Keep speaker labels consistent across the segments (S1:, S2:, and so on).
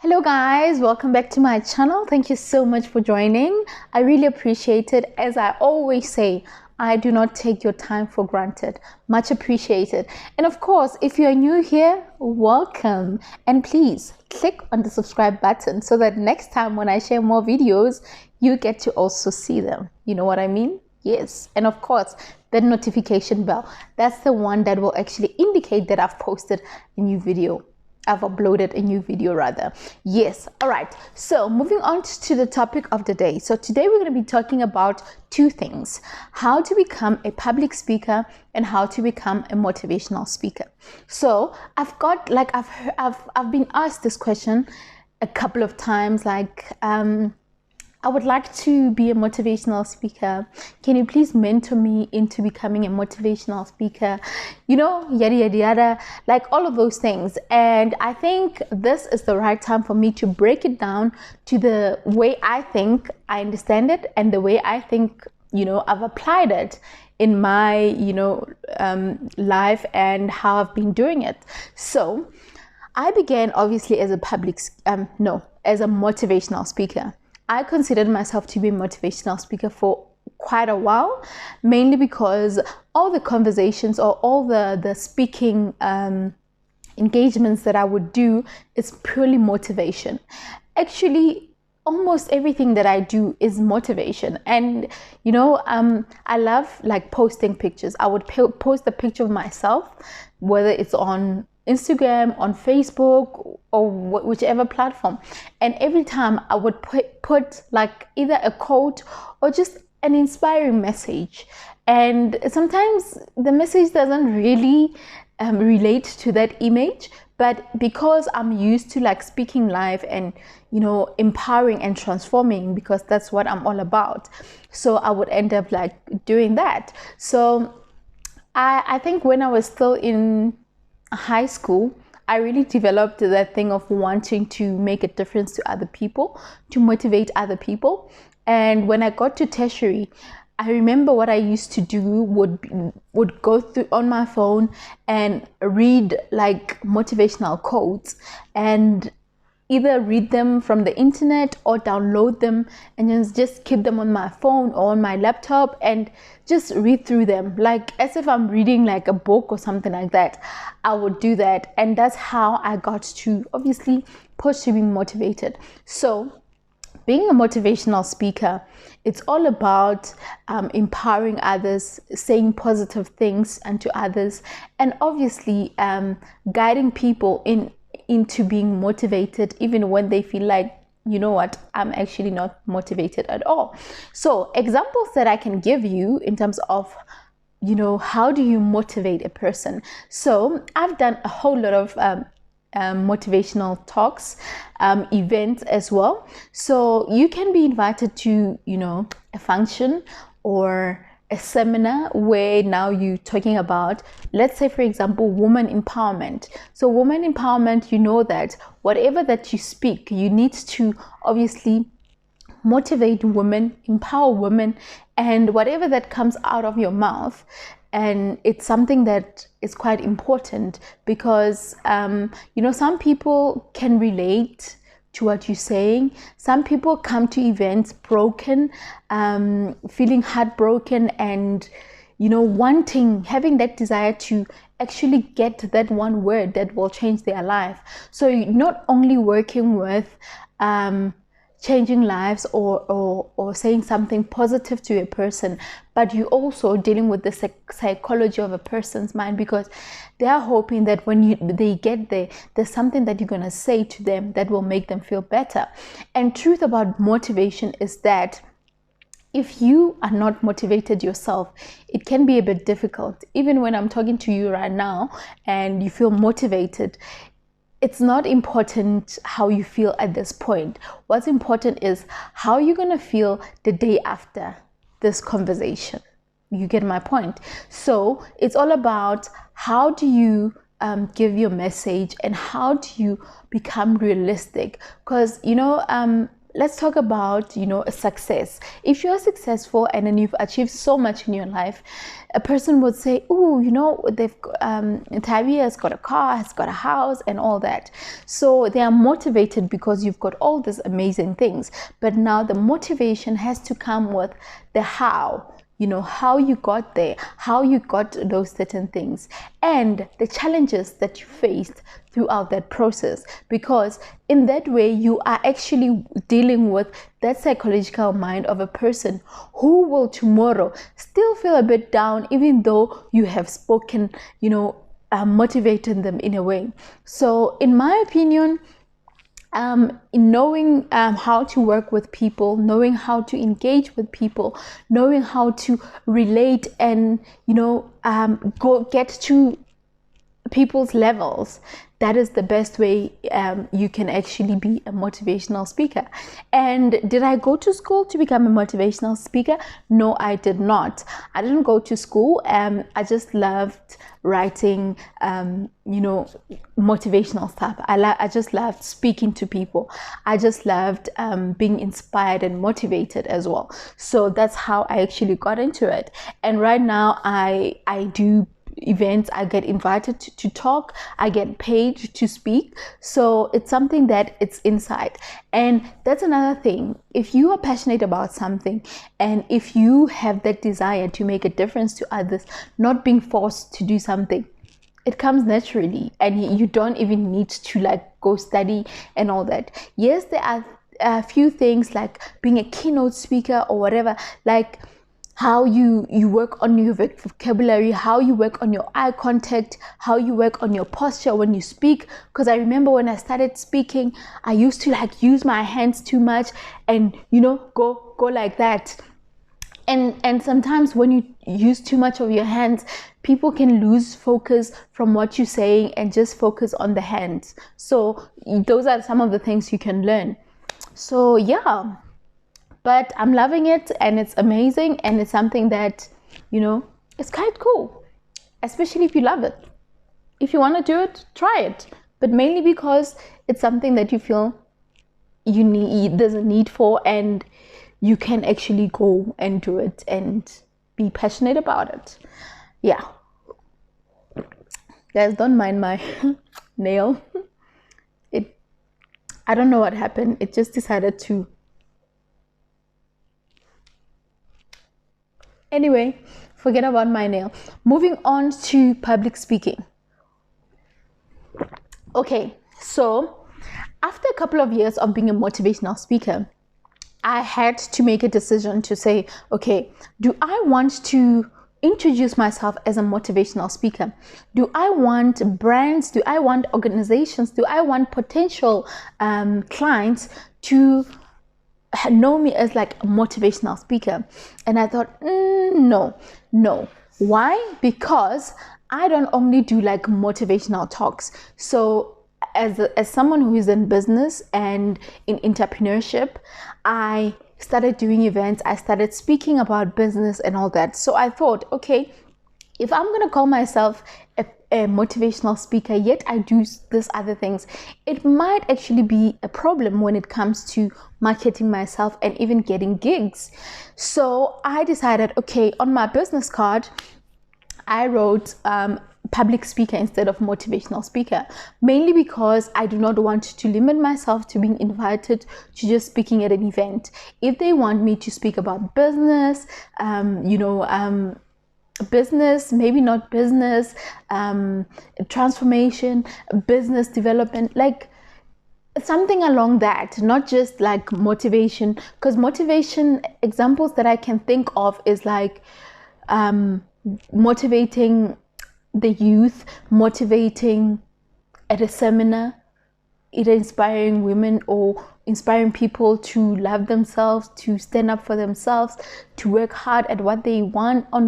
S1: Hello guys, welcome back to my channel. Thank you so much for joining. I really appreciate it. As I always say, I do not take your time for granted. Much appreciated. And of course, if you're new here, welcome. And please click on the subscribe button so that next time when I share more videos, you get to also see them. You know what I mean? Yes. And of course, the notification bell. That's the one that will actually indicate that I've posted a new video. I've uploaded a new video rather. Yes. All right. So moving on to the topic of the day. So today we're going to be talking about two things: how to become a public speaker and how to become a motivational speaker. So I've been asked this question a couple of times, I would like to be a motivational speaker. Can you please mentor me into becoming a motivational speaker? You know, yada, yada, yada, like all of those things. And I think this is the right time for me to break it down to the way I think I understand it and the way I think, I've applied it in my, life and how I've been doing it. So I began obviously as a as a motivational speaker. I considered myself to be a motivational speaker for quite a while, mainly because all the conversations or all the speaking engagements that I would do is purely motivation. Actually, almost everything that I do is motivation. And I love posting pictures. I would post a picture of myself, whether it's on Instagram, on Facebook, or whichever platform, and every time I would put either a quote or just an inspiring message. And sometimes the message doesn't really relate to that image, but because I'm used to speaking live and empowering and transforming, because that's what I'm all about, so I would end up doing that. So I think when I was still in high school, I really developed that thing of wanting to make a difference to other people, to motivate other people. And when I got to tertiary, I remember what I used to do would go through on my phone and read motivational quotes, and either read them from the internet or download them and just keep them on my phone or on my laptop and just read through them as if I'm reading a book or something like that. I would do that, and that's how I got to obviously push to be motivated. So being a motivational speaker, it's all about empowering others, saying positive things unto others, and obviously guiding people into being motivated even when they feel I'm actually not motivated at all. So examples that I can give you in terms of how do you motivate a person. So I've done a whole lot of motivational talks, events as well. So you can be invited to a function or a seminar where now you're talking about, let's say for example, woman empowerment. So woman empowerment, that whatever that you speak, you need to obviously motivate women, empower women, and whatever that comes out of your mouth. And it's something that is quite important because some people can relate to what you're saying. Some people come to events broken, feeling heartbroken, and having that desire to actually get that one word that will change their life. So you're not only working with changing lives or saying something positive to a person, but you also dealing with the psychology of a person's mind, because they are hoping that when they get there, there's something that you're going to say to them that will make them feel better. And truth about motivation is that if you are not motivated yourself, it can be a bit difficult. Even when I'm talking to you right now and you feel motivated, it's not important how you feel at this point. What's important is how you're going to feel the day after this conversation. You get my point? So it's all about how do you give your message and how do you become realistic? Because, let's talk about, a success. If you're successful and then you've achieved so much in your life, a person would say, oh, they've Tabi has got a car, has got a house and all that. So they are motivated because you've got all these amazing things. But now the motivation has to come with the how. How you got there, how you got those certain things, and the challenges that you faced throughout that process. Because in that way, you are actually dealing with that psychological mind of a person who will tomorrow still feel a bit down, even though you have spoken, motivating them in a way. So in my opinion, in knowing how to work with people, knowing how to engage with people, knowing how to relate and go get to people's levels, that is the best way you can actually be a motivational speaker. And did I go to school to become a motivational speaker? No, I did not. I didn't go to school. I just loved writing, motivational stuff. I just loved speaking to people. I just loved being inspired and motivated as well. So that's how I actually got into it. And right now I do events, I get invited to talk, I get paid to speak. So it's something that it's inside. And that's another thing. If you are passionate about something and if you have that desire to make a difference to others, not being forced to do something, it comes naturally and you don't even need to go study and all that. Yes, there are a few things like being a keynote speaker or whatever, like how you work on your vocabulary, how you work on your eye contact, how you work on your posture when you speak. Because I remember when I started speaking, I used to use my hands too much and go like that. And sometimes when you use too much of your hands, people can lose focus from what you're saying and just focus on the hands. So those are some of the things you can learn. So yeah. But I'm loving it and it's amazing and it's something that, it's quite cool, especially if you love it. If you want to do it, try it. But mainly because it's something that you feel there's a need for and you can actually go and do it and be passionate about it. Yeah. Guys, don't mind my nail. I don't know what happened. It just decided to. Anyway, forget about my nail. Moving on to public speaking. Okay, so after a couple of years of being a motivational speaker, I had to make a decision to say, okay, do I want to introduce myself as a motivational speaker? Do I want brands? Do I want organizations? Do I want potential clients to know me as a motivational speaker? And I thought, no. Why? Because I don't only do motivational talks. So as someone who is in business and in entrepreneurship, I started doing events, I started speaking about business and all that. So I thought, okay, if I'm going to call myself a motivational speaker, yet I do these other things, it might actually be a problem when it comes to marketing myself and even getting gigs. So I decided, okay, on my business card, I wrote public speaker instead of motivational speaker, mainly because I do not want to limit myself to being invited to just speaking at an event. If they want me to speak about business, business, maybe not business, transformation, business development, something along that, not just motivation. Because motivation examples that I can think of is motivating the youth, motivating at a seminar, either inspiring women or inspiring people to love themselves, to stand up for themselves, to work hard at what they want, on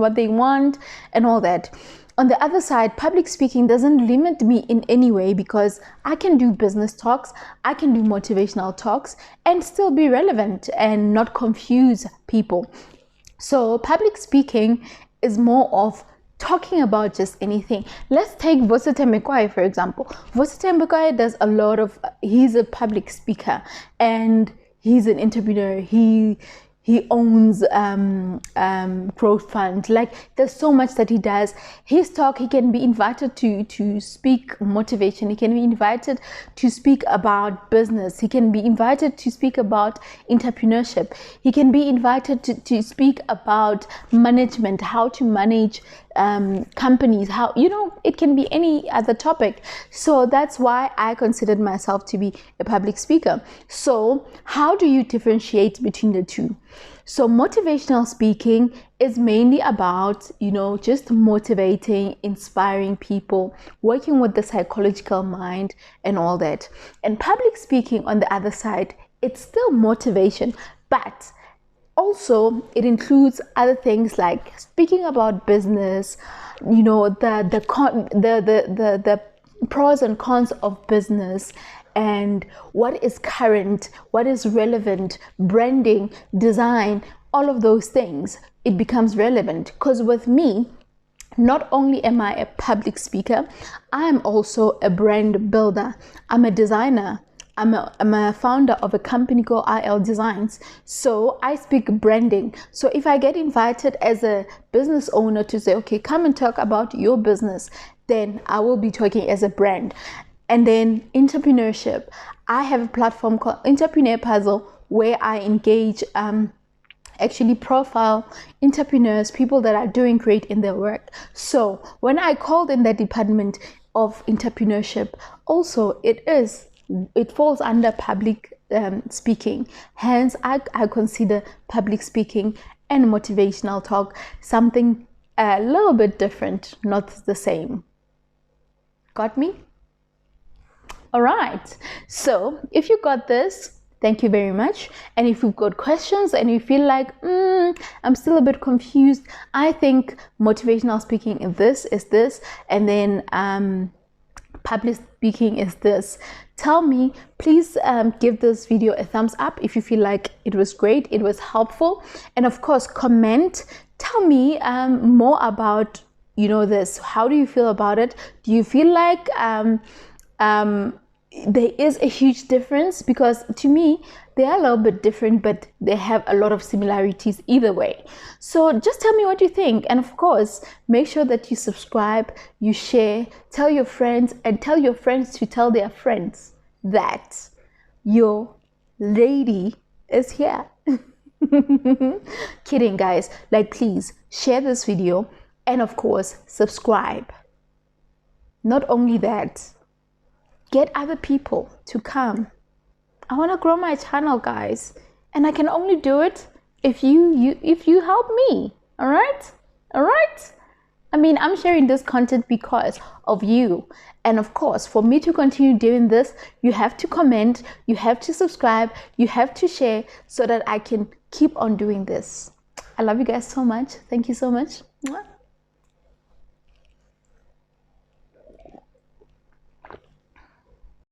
S1: what they want and all that. On the other side, public speaking doesn't limit me in any way, because I can do business talks, I can do motivational talks and still be relevant and not confuse people. So public speaking is more of talking about just anything. Let's take Vosita for example. Vosita does a lot of, he's a public speaker and he's an entrepreneur. He owns growth fund. Like, there's so much that he does. His talk, he can be invited to speak motivation. He can be invited to speak about business. He can be invited to speak about entrepreneurship. He can be invited to speak about management, how to manage companies, how, it can be any other topic. So that's why I considered myself to be a public speaker. So how do you differentiate between the two? So motivational speaking is mainly about, just motivating, inspiring people, working with the psychological mind and all that. And public speaking, on the other side, it's still motivation, but also it includes other things like speaking about business, the pros and cons of business, and what is current, what is relevant, branding, design, all of those things. It becomes relevant because with me, not only am I a public speaker, I am also a brand builder. I'm a designer. I'm a founder of a company called IL Designs. So I speak branding. So if I get invited as a business owner to say, okay, come and talk about your business, then I will be talking as a brand. And then entrepreneurship. I have a platform called Entrepreneur Puzzle where I engage, actually profile entrepreneurs, people that are doing great in their work. So when I called in that department of entrepreneurship, also it falls under public speaking. Hence, I consider public speaking and motivational talk something a little bit different, not the same. Got me? All right. So if you got this, thank you very much. And if you've got questions and you feel like, I'm still a bit confused, I think motivational speaking is this, and then public speaking is this. Tell me, please give this video a thumbs up if you feel like it was great, it was helpful. And of course, comment, tell me more about, this. How do you feel about it? Do you feel like there is a huge difference? Because to me, they are a little bit different, but they have a lot of similarities either way. So just tell me what you think. And of course, make sure that you subscribe, you share, tell your friends, and tell your friends to tell their friends that your lady is here. Kidding, guys. Like, please share this video and of course, subscribe. Not only that, get other people to come. I want to grow my channel, guys, and I can only do it if you help me. All right? I mean, I'm sharing this content because of you. And of course, for me to continue doing this, you have to comment, you have to subscribe, you have to share so that I can keep on doing this. I love you guys so much. Thank you so much.